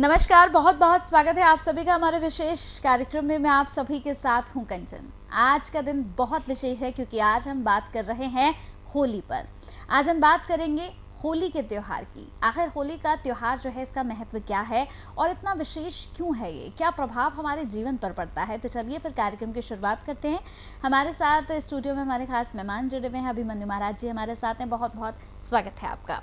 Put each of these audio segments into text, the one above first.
नमस्कार, बहुत बहुत स्वागत है आप सभी का हमारे विशेष कार्यक्रम में। मैं आप सभी के साथ हूं कंचन। आज का दिन बहुत विशेष है क्योंकि आज हम बात कर रहे हैं होली पर। आज हम बात करेंगे होली के त्यौहार की। आखिर होली का त्यौहार जो है, इसका महत्व क्या है और इतना विशेष क्यों है, ये क्या प्रभाव हमारे जीवन पर पड़ता है। तो चलिए फिर कार्यक्रम की शुरुआत करते हैं। हमारे साथ स्टूडियो में हमारे खास मेहमान जुड़े हुए हैं। अभिमन्यु महाराज जी हमारे साथ हैं। बहुत बहुत स्वागत है आपका।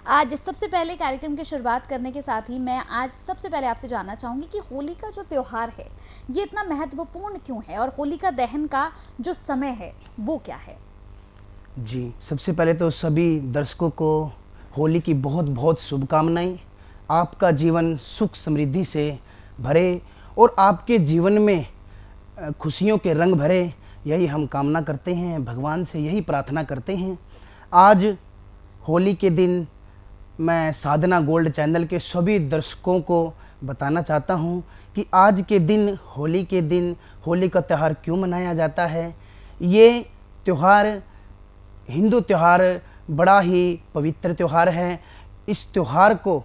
आज सबसे पहले कार्यक्रम की शुरुआत करने के साथ ही मैं आज सबसे पहले आपसे जानना चाहूँगी कि होली का जो त्यौहार है ये इतना महत्वपूर्ण क्यों है और होलिका दहन का जो समय है वो क्या है। जी, सबसे पहले तो सभी दर्शकों को होली की बहुत बहुत शुभकामनाएं। आपका जीवन सुख समृद्धि से भरे और आपके जीवन में खुशियों के रंग भरे, यही हम कामना करते हैं, भगवान से यही प्रार्थना करते हैं। आज होली के दिन मैं साधना गोल्ड चैनल के सभी दर्शकों को बताना चाहता हूँ कि आज के दिन होली का त्यौहार क्यों मनाया जाता है। ये त्यौहार हिंदू त्यौहार बड़ा ही पवित्र त्यौहार है। इस त्यौहार को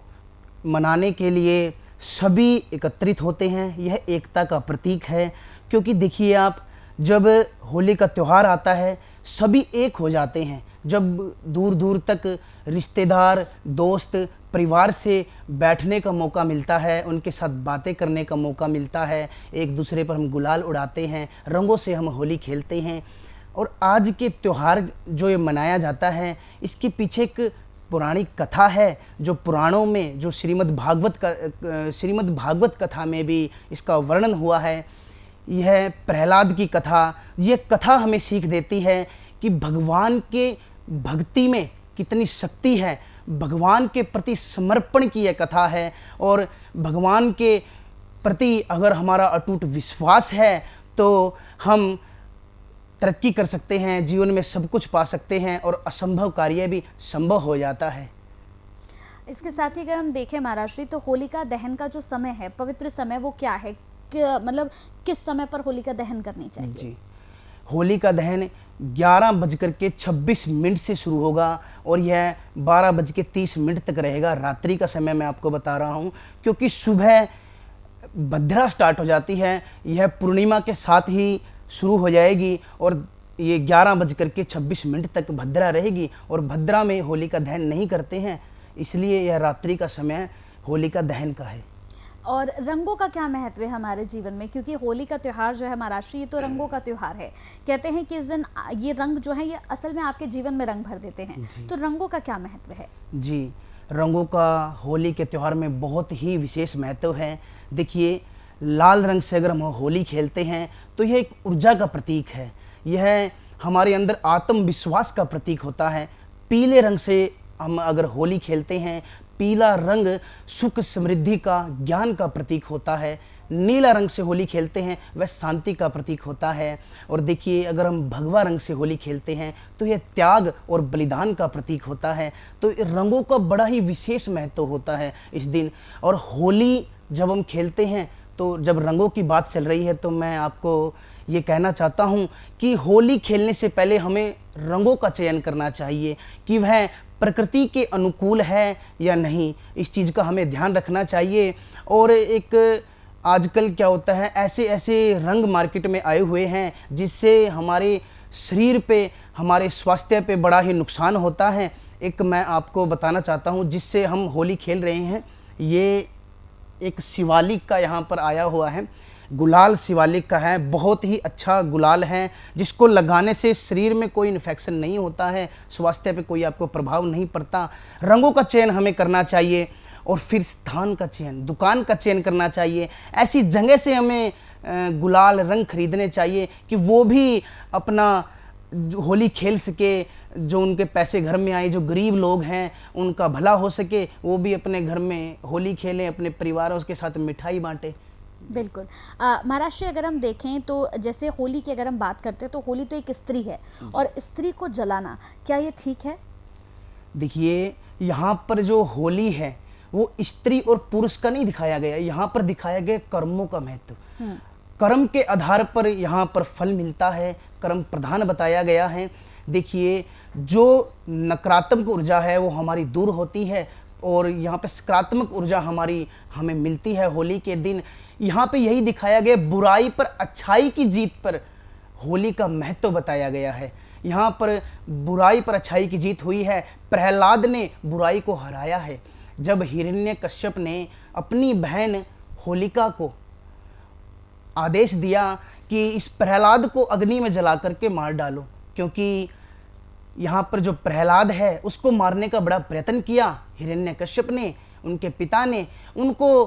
मनाने के लिए सभी एकत्रित होते हैं। यह एकता का प्रतीक है क्योंकि देखिए आप, जब होली का त्यौहार आता है सभी एक हो जाते हैं। जब दूर दूर तक रिश्तेदार, दोस्त, परिवार से बैठने का मौका मिलता है, उनके साथ बातें करने का मौका मिलता है, एक दूसरे पर हम गुलाल उड़ाते हैं, रंगों से हम होली खेलते हैं। और आज के त्यौहार जो ये मनाया जाता है, इसके पीछे एक पौराणिक कथा है जो पुराणों में, जो श्रीमद् भागवत कथा में भी इसका वर्णन हुआ है। यह प्रहलाद की कथा। यह कथा हमें सीख देती है कि भगवान के भक्ति में कितनी शक्ति है। भगवान के प्रति समर्पण की यह कथा है और भगवान के प्रति अगर हमारा अटूट विश्वास है तो हम तरक्की कर सकते हैं, जीवन में सब कुछ पा सकते हैं और असंभव कार्य भी संभव हो जाता है। इसके साथ ही अगर हम देखें महाराज जी, तो होलिका दहन का जो समय है, पवित्र समय, वो क्या है, मतलब किस समय पर होलिका दहन करनी चाहिए। जी, होली का दहन 11:26 से शुरू होगा और यह 12:30 तक रहेगा। रात्रि का समय मैं आपको बता रहा हूँ क्योंकि सुबह भद्रा स्टार्ट हो जाती है। यह पूर्णिमा के साथ ही शुरू हो जाएगी और ये 11:26 तक भद्रा रहेगी। और भद्रा में होली का दहन नहीं करते हैं, इसलिए यह रात्रि का समय होली का दहन का है। और रंगों का क्या महत्व है हमारे जीवन में, क्योंकि होली का त्यौहार जो है महाराष्ट्र, ये तो रंगों का त्यौहार है। कहते हैं कि इस दिन ये रंग जो है ये असल में आपके जीवन में रंग भर देते हैं। तो रंगों का क्या महत्व है। जी, रंगों का होली के त्यौहार में बहुत ही विशेष महत्व है। देखिए, लाल रंग से अगर हम होली खेलते हैं तो यह एक ऊर्जा का प्रतीक है। यह हमारे अंदर आत्मविश्वास का प्रतीक होता है। पीले रंग से हम अगर होली खेलते हैं, पीला रंग सुख समृद्धि का, ज्ञान का प्रतीक होता है। नीला रंग से होली खेलते हैं, वह शांति का प्रतीक होता है। और देखिए, अगर हम भगवा रंग से होली खेलते हैं तो यह त्याग और बलिदान का प्रतीक होता है। तो रंगों का बड़ा ही विशेष महत्व होता है इस दिन। और होली जब हम खेलते हैं, तो जब रंगों की बात चल रही है तो मैं आपको ये कहना चाहता हूँ कि होली खेलने से पहले हमें रंगों का चयन करना चाहिए कि वह प्रकृति के अनुकूल है या नहीं। इस चीज़ का हमें ध्यान रखना चाहिए। और एक आजकल क्या होता है, ऐसे ऐसे रंग मार्केट में आए हुए हैं जिससे हमारे शरीर पे, हमारे स्वास्थ्य पे बड़ा ही नुकसान होता है। एक मैं आपको बताना चाहता हूँ जिससे हम होली खेल रहे हैं। ये एक शिवालिक का यहाँ पर आया हुआ है, गुलाल शिवालिक का है। बहुत ही अच्छा गुलाल है जिसको लगाने से शरीर में कोई इन्फेक्शन नहीं होता है, स्वास्थ्य पे कोई आपको प्रभाव नहीं पड़ता। रंगों का चयन हमें करना चाहिए और फिर स्थान का चयन, दुकान का चयन करना चाहिए। ऐसी जगह से हमें गुलाल रंग खरीदने चाहिए कि वो भी अपना होली खेल सके। जो उनके पैसे घर में आए, जो गरीब लोग हैं, उनका भला हो सके, वो भी अपने घर में होली खेलें, अपने परिवारों के साथ मिठाई बांटें। बिल्कुल। महाराष्ट्र अगर हम देखें तो जैसे होली की अगर हम बात करते हैं तो होली तो एक स्त्री है और स्त्री को जलाना, क्या ये ठीक है। देखिए, यहाँ पर जो होली है वो स्त्री और पुरुष का नहीं दिखाया गया, यहाँ पर दिखाया गया कर्मों का महत्व। कर्म के आधार पर यहाँ पर फल मिलता है, कर्म प्रधान बताया गया है। देखिए, जो नकारात्मक ऊर्जा है वो हमारी दूर होती है, और यहाँ पे सकारात्मक ऊर्जा हमारी हमें मिलती है होली के दिन। यहाँ पे यही दिखाया गया, बुराई पर अच्छाई की जीत पर होली का महत्व बताया गया है। यहाँ पर बुराई पर अच्छाई की जीत हुई है। प्रहलाद ने बुराई को हराया है। जब हिरण्यकश्यप ने अपनी बहन होलिका को आदेश दिया कि इस प्रहलाद को अग्नि में जला करके मार डालो, क्योंकि यहाँ पर जो प्रहलाद है उसको मारने का बड़ा प्रयत्न किया हिरण्यकश्यप ने, उनके पिता ने उनको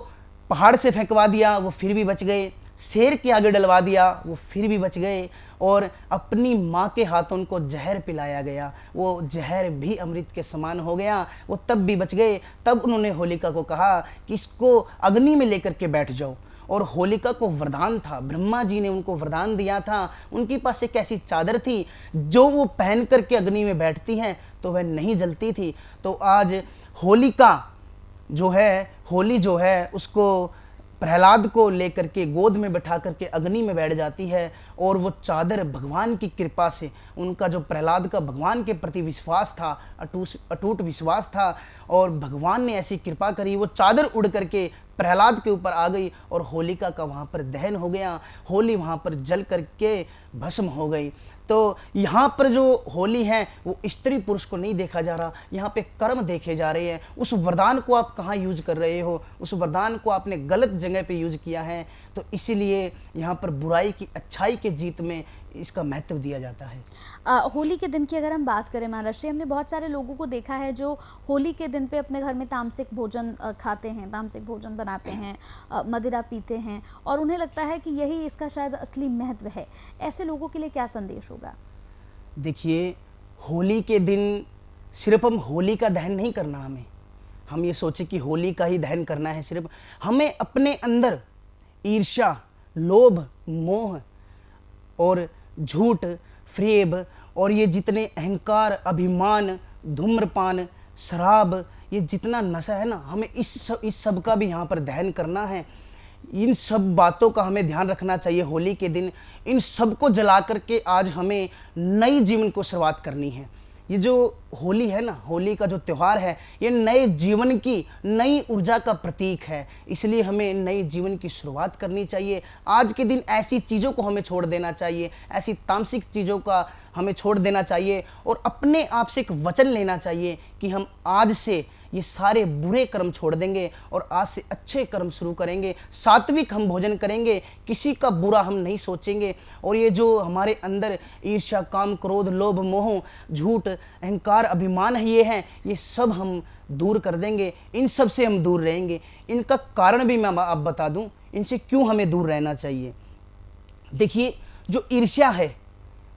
पहाड़ से फेंकवा दिया, वो फिर भी बच गए। शेर के आगे डलवा दिया, वो फिर भी बच गए। और अपनी माँ के हाथों उनको जहर पिलाया गया, वो जहर भी अमृत के समान हो गया, वो तब भी बच गए। तब उन्होंने होलिका को कहा कि इसको अग्नि में लेकर के बैठ जाओ। और होलिका को वरदान था, ब्रह्मा जी ने उनको वरदान दिया था। उनके पास एक ऐसी चादर थी जो वो पहन करके अग्नि में बैठती हैं तो वह नहीं जलती थी। तो आज होलिका जो है, होली जो है, उसको प्रहलाद को लेकर के गोद में बैठा करके अग्नि में बैठ जाती है। और वो चादर भगवान की कृपा से, उनका जो प्रहलाद का भगवान के प्रति विश्वास था, अटूट विश्वास था, और भगवान ने ऐसी कृपा करी, वो चादर उड़ करके प्रहलाद के ऊपर आ गई और होलिका का वहाँ पर दहन हो गया। होली वहाँ पर जल करके भस्म हो गई। तो यहाँ पर जो होली है वो स्त्री पुरुष को नहीं देखा जा रहा, यहाँ पे कर्म देखे जा रहे हैं। उस वरदान को आप कहाँ यूज कर रहे हो, उस वरदान को आपने गलत जगह पे यूज किया है। तो इसीलिए यहाँ पर बुराई की अच्छाई के जीत में इसका महत्व दिया जाता है। होली के दिन की अगर हम बात करें महाराष्ट्र, हमने बहुत सारे लोगों को देखा है जो होली के दिन पे अपने घर में तामसिक भोजन खाते हैं, तामसिक भोजन बनाते हैं, मदिरा पीते हैं, और उन्हें लगता है कि यही इसका शायद असली महत्व है। ऐसे लोगों के लिए क्या संदेश होगा? देखिए, होली के दिन सिर्फ हम होली का दहन नहीं करना, हम ये सोचे कि होली का ही दहन करना है। सिर्फ हमें अपने अंदर ईर्ष्या, लोभ, मोह और झूठ, फ्रेब और ये जितने अहंकार, अभिमान, धूम्रपान, शराब, ये जितना नशा है ना, हमें इस सब का भी यहाँ पर दहन करना है। इन सब बातों का हमें ध्यान रखना चाहिए होली के दिन। इन सब को जला करके आज हमें नई जीवन को शुरुआत करनी है। ये जो होली है ना, होली का जो त्यौहार है, ये नए जीवन की, नई ऊर्जा का प्रतीक है। इसलिए हमें नए जीवन की शुरुआत करनी चाहिए। आज के दिन ऐसी चीज़ों को हमें छोड़ देना चाहिए, ऐसी तामसिक चीज़ों का हमें छोड़ देना चाहिए और अपने आप से एक वचन लेना चाहिए कि हम आज से ये सारे बुरे कर्म छोड़ देंगे और आज से अच्छे कर्म शुरू करेंगे। सात्विक हम भोजन करेंगे, किसी का बुरा हम नहीं सोचेंगे। और ये जो हमारे अंदर ईर्ष्या, काम, क्रोध, लोभ, मोह, झूठ, अहंकार, अभिमान है, ये सब हम दूर कर देंगे। इन सब से हम दूर रहेंगे। इनका कारण भी मैं आप बता दूं, इनसे क्यों हमें दूर रहना चाहिए। देखिए, जो ईर्ष्या है,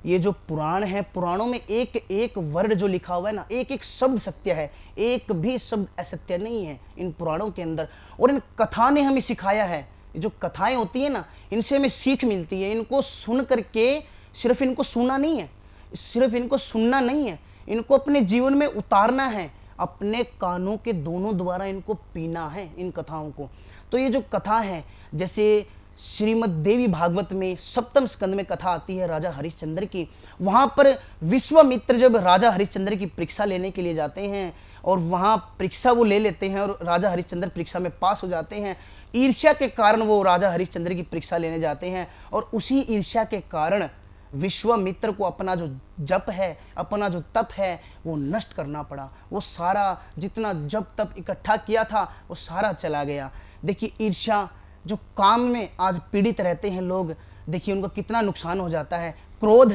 ये जो पुराण है, पुराणों में एक एक वर्ड जो लिखा हुआ है ना, एक एक शब्द सत्य है, एक भी शब्द असत्य नहीं है इन पुराणों के अंदर। और इन कथा ने हमें सिखाया है। ये जो कथाएं होती है ना, इनसे हमें सीख मिलती है। इनको सुन करके सिर्फ इनको सुनना नहीं है, सिर्फ इनको सुनना नहीं है, इनको अपने जीवन में उतारना है। अपने कानों के दोनों द्वारा इनको पीना है इन कथाओं को। तो ये जो कथा है, जैसे श्रीमद् देवी भागवत में सप्तम स्कंद में कथा आती है राजा हरिश्चंद्र की। वहाँ पर विश्वामित्र जब राजा हरिश्चंद्र की परीक्षा लेने के लिए जाते हैं और वहाँ परीक्षा वो ले लेते हैं और राजा हरिश्चंद्र परीक्षा में पास हो जाते हैं। ईर्ष्या के कारण वो राजा हरिश्चंद्र की परीक्षा लेने जाते हैं और उसी ईर्ष्या के कारण विश्वामित्र को अपना जो जप है, अपना जो तप है, वो नष्ट करना पड़ा। वो सारा जितना जप तप इकट्ठा किया था वो सारा चला गया। देखिए, ईर्ष्या, जो काम में आज पीड़ित रहते हैं लोग, देखिए उनको कितना नुकसान हो जाता है। क्रोध,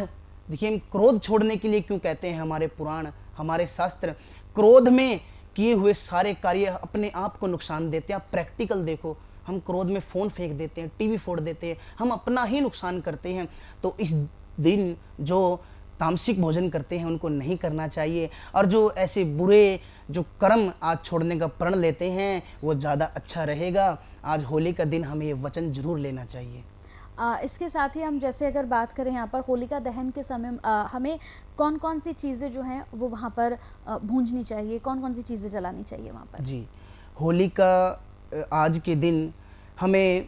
देखिए हम क्रोध छोड़ने के लिए क्यों कहते हैं हमारे पुराण, हमारे शास्त्र। क्रोध में किए हुए सारे कार्य अपने आप को नुकसान देते हैं। आप प्रैक्टिकल देखो, हम क्रोध में फ़ोन फेंक देते हैं, टीवी फोड़ देते हैं, हम अपना ही नुकसान करते हैं। तो इस दिन जो तामसिक भोजन करते हैं उनको नहीं करना चाहिए। और जो ऐसे बुरे जो कर्म आज छोड़ने का प्रण लेते हैं वो ज़्यादा अच्छा रहेगा। आज होली का दिन हमें ये वचन जरूर लेना चाहिए। इसके साथ ही हम जैसे अगर बात करें यहाँ पर होलिका दहन के समय हमें कौन कौन सी चीज़ें जो हैं वो वहाँ पर भूंजनी चाहिए, कौन कौन सी चीज़ें जलानी चाहिए वहाँ पर? जी, होली का आज के दिन हमें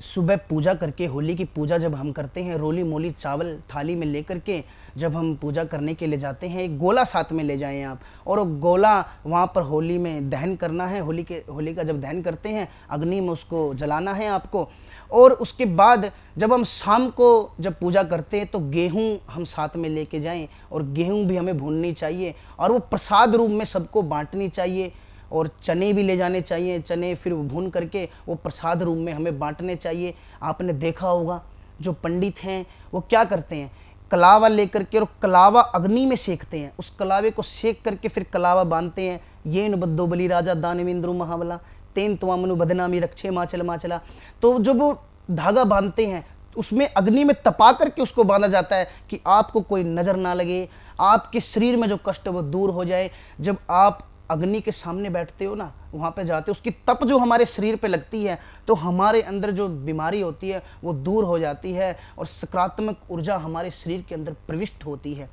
सुबह पूजा करके, होली की पूजा जब हम करते हैं, रोली मोली चावल थाली में लेकर के जब हम पूजा करने के लिए जाते हैं एक गोला साथ में ले जाएं आप, और वो गोला वहाँ पर होली में दहन करना है। होली का जब दहन करते हैं अग्नि में उसको जलाना है आपको। और उसके बाद जब हम शाम को जब पूजा करते हैं तो गेहूँ हम साथ में लेके जाएं, और गेहूँ भी हमें भूननी चाहिए और वो प्रसाद रूप में सबको बांटनी चाहिए। और चने भी ले जाने चाहिए, चने फिर भून करके वो प्रसाद रूप में हमें बांटने चाहिए। आपने देखा होगा जो पंडित हैं वो क्या करते हैं, कलावा लेकर के और कलावा अग्नि में सेकते हैं, उस कलावे को सेक करके फिर कलावा बांधते हैं। ये न बद्दो बलि राजा दानवेंद्रो महाबला तेन तुमनु बदनामी रक्षे माचल माचला। तो जब वो धागा बांधते हैं उसमें अग्नि में तपा करके उसको बांधा जाता है कि आपको कोई नज़र ना लगे, आपके शरीर में जो कष्ट है वो दूर हो जाए। जब आप अग्नि के सामने बैठते हो ना, वहाँ पे जाते हो, उसकी तप जो हमारे शरीर पे लगती है तो हमारे अंदर जो बीमारी होती है वो दूर हो जाती है और सकारात्मक ऊर्जा हमारे शरीर के अंदर प्रविष्ट होती है।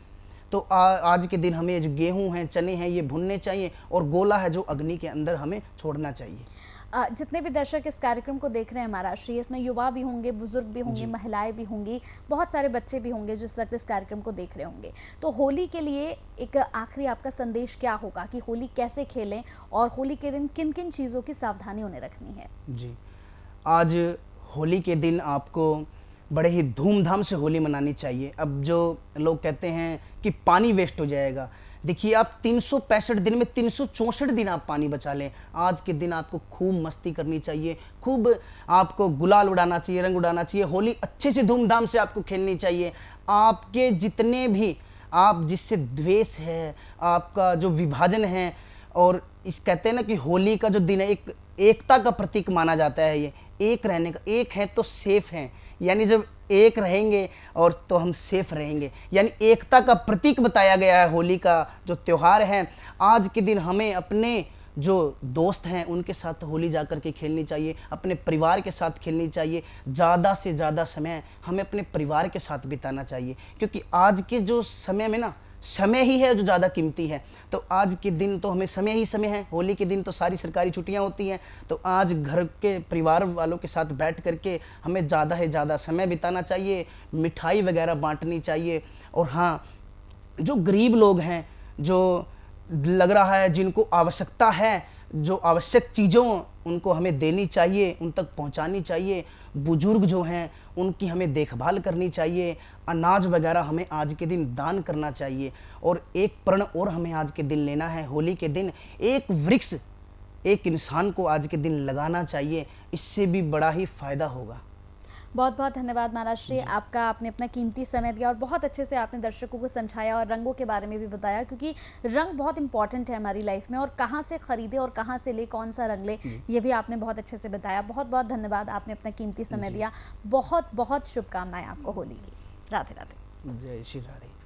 तो आज के दिन हमें जो गेहूं हैं, चने हैं, ये भुनने चाहिए और गोला है जो अग्नि के अंदर हमें छोड़ना चाहिए। जितने भी दर्शक इस कार्यक्रम को देख रहे हैं महाराष्ट्र, इसमें युवा भी होंगे, बुजुर्ग भी होंगे, महिलाएं भी होंगी, बहुत सारे बच्चे भी होंगे जिस वक्त इस कार्यक्रम को देख रहे होंगे। तो होली के लिए एक आखिरी आपका संदेश क्या होगा कि होली कैसे खेलें और होली के दिन किन किन चीज़ों की सावधानी उन्हें रखनी है? जी, आज होली के दिन आपको बड़े ही धूमधाम से होली मनानी चाहिए। अब जो लोग कहते हैं कि पानी वेस्ट हो जाएगा, देखिए आप 365 दिन में 364 दिन आप पानी बचा लें। आज के दिन आपको खूब मस्ती करनी चाहिए, खूब आपको गुलाल उड़ाना चाहिए, रंग उड़ाना चाहिए। होली अच्छे से धूमधाम से आपको खेलनी चाहिए। आपके जितने भी आप जिससे द्वेष है, आपका जो विभाजन है, और इस कहते हैं ना कि होली का जो दिन है एक एकता का प्रतीक माना जाता है। ये एक रहने का, एक है तो सेफ हैं, यानी जब एक रहेंगे और तो हम सेफ रहेंगे, यानी एकता का प्रतीक बताया गया है होली का जो त्यौहार है। आज के दिन हमें अपने जो दोस्त हैं उनके साथ होली जा कर के खेलनी चाहिए, अपने परिवार के साथ खेलनी चाहिए। ज़्यादा से ज़्यादा समय हमें अपने परिवार के साथ बिताना चाहिए, क्योंकि आज के जो समय में ना समय ही है जो ज़्यादा कीमती है। तो आज के दिन तो हमें समय ही समय है। होली के दिन तो सारी सरकारी छुट्टियां होती हैं, तो आज घर के परिवार वालों के साथ बैठ करके हमें ज़्यादा से ज़्यादा समय बिताना चाहिए, मिठाई वगैरह बांटनी चाहिए। और हाँ, जो गरीब लोग हैं, जो लग रहा है जिनको आवश्यकता है, जो आवश्यक चीज़ों उनको हमें देनी चाहिए, उन तक पहुंचानी चाहिए। बुजुर्ग जो हैं उनकी हमें देखभाल करनी चाहिए। अनाज वगैरह हमें आज के दिन दान करना चाहिए। और एक प्रण और हमें आज के दिन लेना है, होली के दिन एक वृक्ष एक इंसान को आज के दिन लगाना चाहिए, इससे भी बड़ा ही फ़ायदा होगा। बहुत बहुत धन्यवाद महाराज श्री, आपका आपने अपना कीमती समय दिया और बहुत अच्छे से आपने दर्शकों को समझाया और रंगों के बारे में भी बताया, क्योंकि रंग बहुत इंपॉर्टेंट है हमारी लाइफ में, और कहाँ से खरीदे और कहाँ से ले, कौन सा रंग ले, ये भी आपने बहुत अच्छे से बताया। बहुत बहुत धन्यवाद, आपने अपना कीमती समय दिया। बहुत बहुत शुभकामनाएं आपको होली की। राधे राधे। जय श्री राधे।